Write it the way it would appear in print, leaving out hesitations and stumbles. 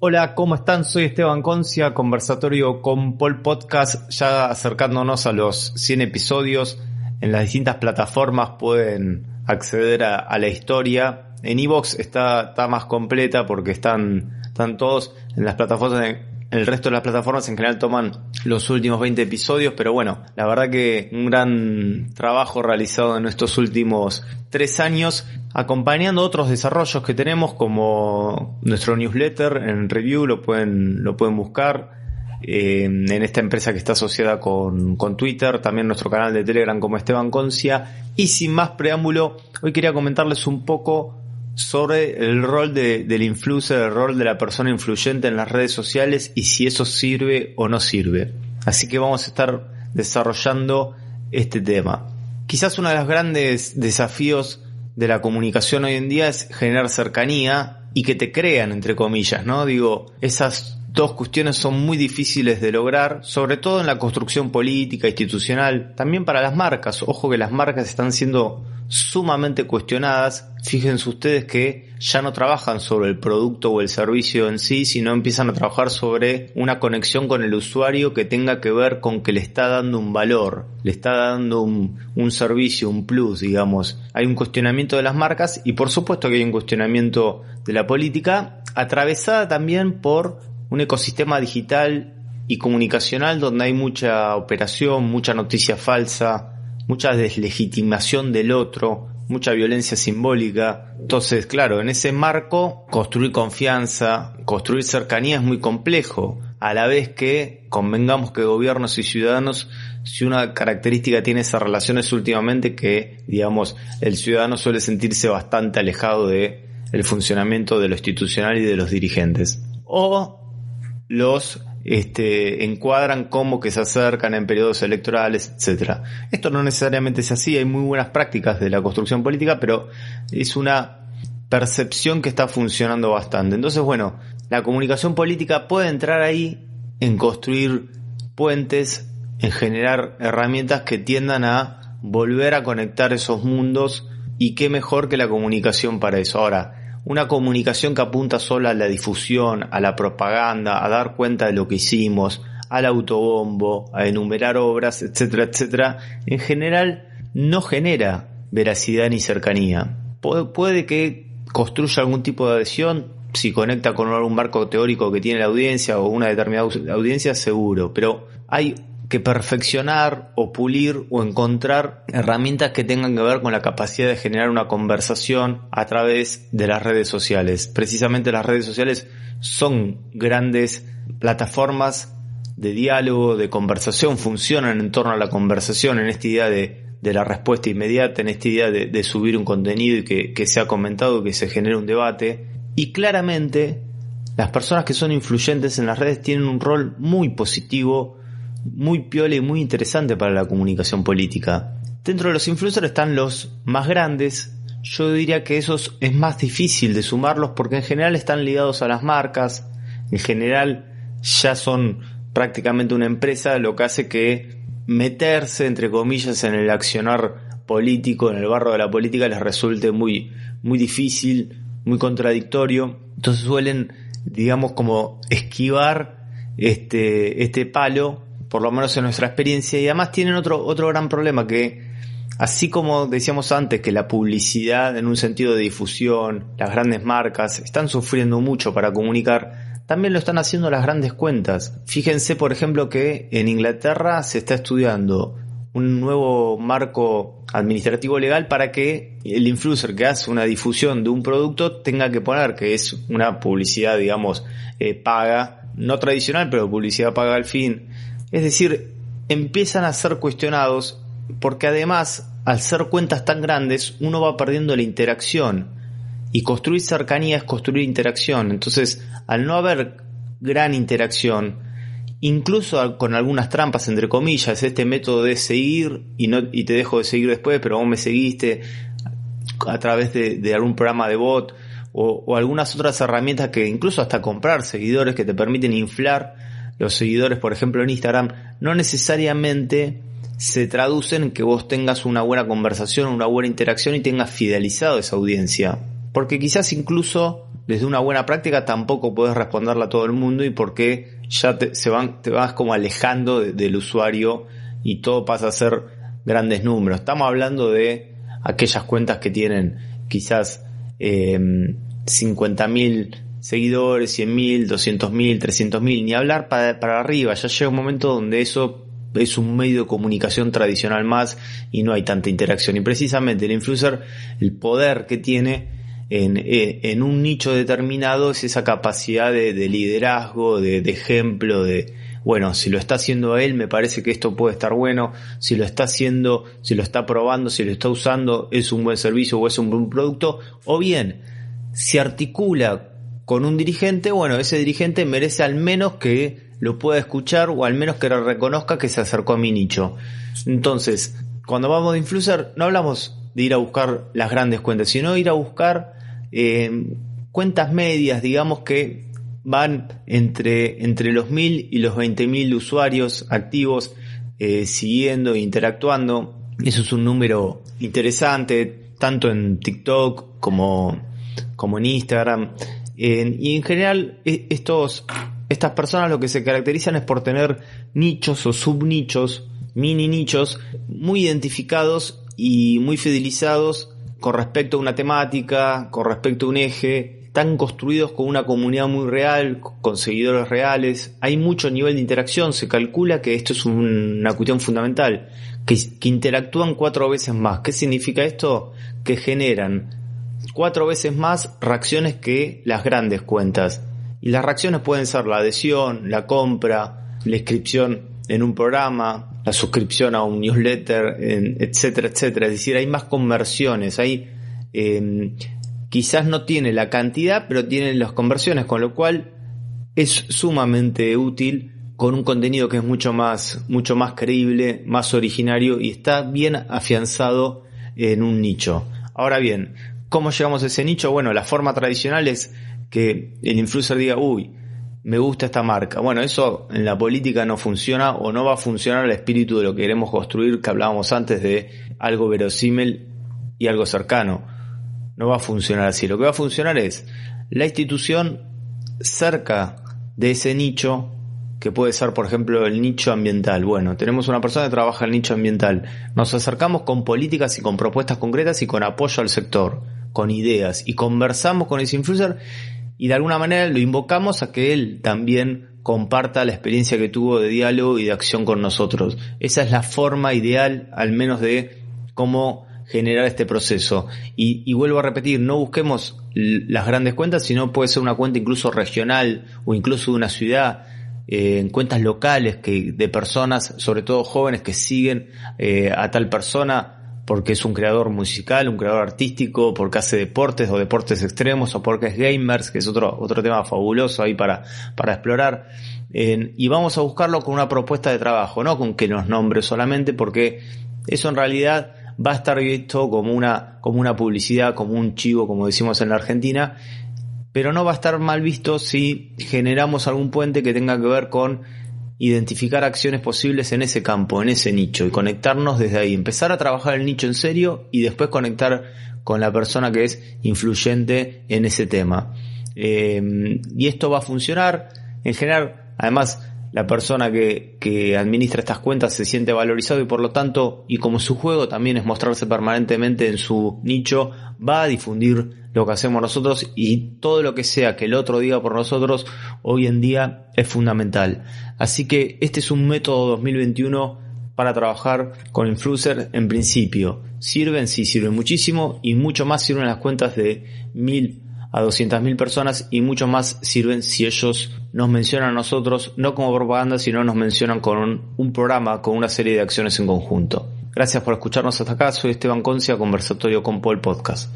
Hola, ¿cómo están? Soy Esteban Concia, Conversatorio con Paul Podcast, ya acercándonos a los 100 episodios. En las distintas plataformas pueden acceder a la historia. En iVoox está más completa porque están todos en las plataformas. El resto de las plataformas en general toman los últimos 20 episodios, pero bueno, la verdad que un gran trabajo realizado en estos últimos 3 años, acompañando otros desarrollos que tenemos, como nuestro newsletter en Review, lo pueden buscar en esta empresa que está asociada con Twitter, también nuestro canal de Telegram como Esteban Concia. Y sin más preámbulo, hoy quería comentarles un poco sobre el rol del influencer, el rol de la persona influyente en las redes sociales y si eso sirve o no sirve. Así que vamos a estar desarrollando este tema. Quizás uno de los grandes desafíos de la comunicación hoy en día es generar cercanía y que te crean, entre comillas, ¿no? Digo, esas dos cuestiones son muy difíciles de lograr, sobre todo en la construcción política, institucional, también para las marcas. Ojo que las marcas están siendo sumamente cuestionadas. Fíjense ustedes que ya no trabajan sobre el producto o el servicio en sí, sino empiezan a trabajar sobre una conexión con el usuario que tenga que ver con que le está dando un valor, le está dando un servicio, un plus, digamos. Hay un cuestionamiento de las marcas y por supuesto que hay un cuestionamiento de la política, atravesada también por un ecosistema digital y comunicacional donde hay mucha operación, mucha noticia falsa, mucha deslegitimación del otro, mucha violencia simbólica. Entonces, claro, en ese marco, construir confianza, construir cercanía es muy complejo. A la vez que convengamos que gobiernos y ciudadanos, si una característica tiene esas relaciones últimamente, que, digamos, el ciudadano suele sentirse bastante alejado de el funcionamiento de lo institucional y de los dirigentes. O los encuadran como que se acercan en periodos electorales, etcétera. Esto no necesariamente es así, hay muy buenas prácticas de la construcción política, pero es una percepción que está funcionando bastante. Entonces, bueno, la comunicación política puede entrar ahí en construir puentes, en generar herramientas que tiendan a volver a conectar esos mundos, y qué mejor que la comunicación para eso. Ahora, una comunicación que apunta solo a la difusión, a la propaganda, a dar cuenta de lo que hicimos, al autobombo, a enumerar obras, etcétera, etcétera, en general no genera veracidad ni cercanía. Puede que construya algún tipo de adhesión si conecta con algún marco teórico que tiene la audiencia o una determinada audiencia, seguro, pero hay que perfeccionar o pulir o encontrar herramientas que tengan que ver con la capacidad de generar una conversación a través de las redes sociales. Precisamente las redes sociales son grandes plataformas de diálogo, de conversación, funcionan en torno a la conversación, en esta idea de la respuesta inmediata, en esta idea de subir un contenido y que sea comentado, que se genere un debate. Y claramente las personas que son influyentes en las redes tienen un rol muy positivo, muy piola y muy interesante para la comunicación política. Dentro de los influencers están los más grandes. Yo diría que esos es más difícil de sumarlos porque en general están ligados a las marcas, en general ya son prácticamente una empresa, lo que hace que meterse, entre comillas, en el accionar político, en el barro de la política, les resulte muy, muy difícil, muy contradictorio. Entonces suelen, digamos, como esquivar este palo, por lo menos en nuestra experiencia. Y además tienen otro gran problema, que así como decíamos antes que la publicidad en un sentido de difusión, las grandes marcas están sufriendo mucho para comunicar, también lo están haciendo las grandes cuentas. Fíjense, por ejemplo, que en Inglaterra se está estudiando un nuevo marco administrativo legal para que el influencer que hace una difusión de un producto tenga que poner que es una publicidad, digamos, paga, no tradicional, pero publicidad paga al fin. Es decir, empiezan a ser cuestionados porque además, al ser cuentas tan grandes, uno va perdiendo la interacción. Y construir cercanía es construir interacción. Entonces, al no haber gran interacción, incluso con algunas trampas, entre comillas, este método de seguir y te dejo de seguir después, pero vos me seguiste a través de algún programa de bot o algunas otras herramientas que incluso hasta comprar seguidores que te permiten inflar los seguidores, por ejemplo en Instagram, no necesariamente se traducen en que vos tengas una buena conversación, una buena interacción y tengas fidelizado esa audiencia. Porque quizás incluso desde una buena práctica tampoco podés responderla a todo el mundo y porque ya te vas como alejando del usuario y todo pasa a ser grandes números. Estamos hablando de aquellas cuentas que tienen quizás 50.000 seguidores, 100.000, 200.000, 300.000, ni hablar para arriba. Ya llega un momento donde eso es un medio de comunicación tradicional más y no hay tanta interacción. Y precisamente el influencer, el poder que tiene en un nicho determinado es esa capacidad de liderazgo, de ejemplo, bueno, si lo está haciendo él, me parece que esto puede estar bueno. Si lo está haciendo, si lo está probando, si lo está usando, es un buen servicio o es un buen producto. O bien, si articula con un dirigente, bueno, ese dirigente merece al menos que lo pueda escuchar o al menos que lo reconozca que se acercó a mi nicho. Entonces, cuando vamos de influencer, no hablamos de ir a buscar las grandes cuentas, sino ir a buscar cuentas medias, digamos, que van entre los 1.000 y los 20.000 usuarios activos siguiendo e interactuando. Eso es un número interesante, tanto en TikTok como en Instagram. Y en general estas personas lo que se caracterizan es por tener nichos o subnichos, mini nichos, muy identificados y muy fidelizados con respecto a una temática, con respecto a un eje. Están construidos con una comunidad muy real, con seguidores reales. Hay mucho nivel de interacción. Se calcula que esto es una cuestión fundamental, que interactúan 4 veces más. ¿Qué significa esto? Que generan 4 veces más reacciones que las grandes cuentas. Y las reacciones pueden ser la adhesión, la compra, la inscripción en un programa, la suscripción a un newsletter, etcétera, etcétera. Es decir, hay más conversiones. Hay quizás no tiene la cantidad, pero tiene las conversiones, con lo cual es sumamente útil con un contenido que es mucho más creíble, más originario y está bien afianzado en un nicho. Ahora bien, ¿cómo llegamos a ese nicho? Bueno, la forma tradicional es que el influencer diga, uy, me gusta esta marca. Bueno, eso en la política no funciona o no va a funcionar el espíritu de lo que queremos construir, que hablábamos antes de algo verosímil y algo cercano. No va a funcionar así. Lo que va a funcionar es la institución cerca de ese nicho, que puede ser, por ejemplo, el nicho ambiental. Bueno, tenemos una persona que trabaja en el nicho ambiental. Nos acercamos con políticas y con propuestas concretas y con apoyo al sector, con ideas, y conversamos con ese influencer y de alguna manera lo invocamos a que él también comparta la experiencia que tuvo de diálogo y de acción con nosotros. Esa es la forma ideal, al menos, de cómo generar este proceso. Y vuelvo a repetir, no busquemos las grandes cuentas, sino puede ser una cuenta incluso regional o incluso de una ciudad, en cuentas locales de personas, sobre todo jóvenes, que siguen a tal persona porque es un creador musical, un creador artístico, porque hace deportes o deportes extremos, o porque es gamers, que es otro tema fabuloso ahí para explorar. Y vamos a buscarlo con una propuesta de trabajo, no con que nos nombre solamente, porque eso en realidad va a estar visto como una publicidad, como un chivo, como decimos en la Argentina, pero no va a estar mal visto si generamos algún puente que tenga que ver con identificar acciones posibles en ese campo, en ese nicho, y conectarnos desde ahí, empezar a trabajar el nicho en serio y después conectar con la persona que es influyente en ese tema. Y esto va a funcionar en general. Además, la persona que administra estas cuentas se siente valorizado y por lo tanto, y como su juego también es mostrarse permanentemente en su nicho, va a difundir lo que hacemos nosotros, y todo lo que sea que el otro diga por nosotros hoy en día es fundamental. Así que este es un método 2021 para trabajar con influencers. En principio sirven muchísimo, y mucho más sirven las cuentas de 1.000 a 200.000 personas, y mucho más sirven si ellos nos mencionan a nosotros, no como propaganda, sino nos mencionan con un programa, con una serie de acciones en conjunto. Gracias por escucharnos hasta acá. Soy Esteban Concia, Conversatorio con Paul Podcast.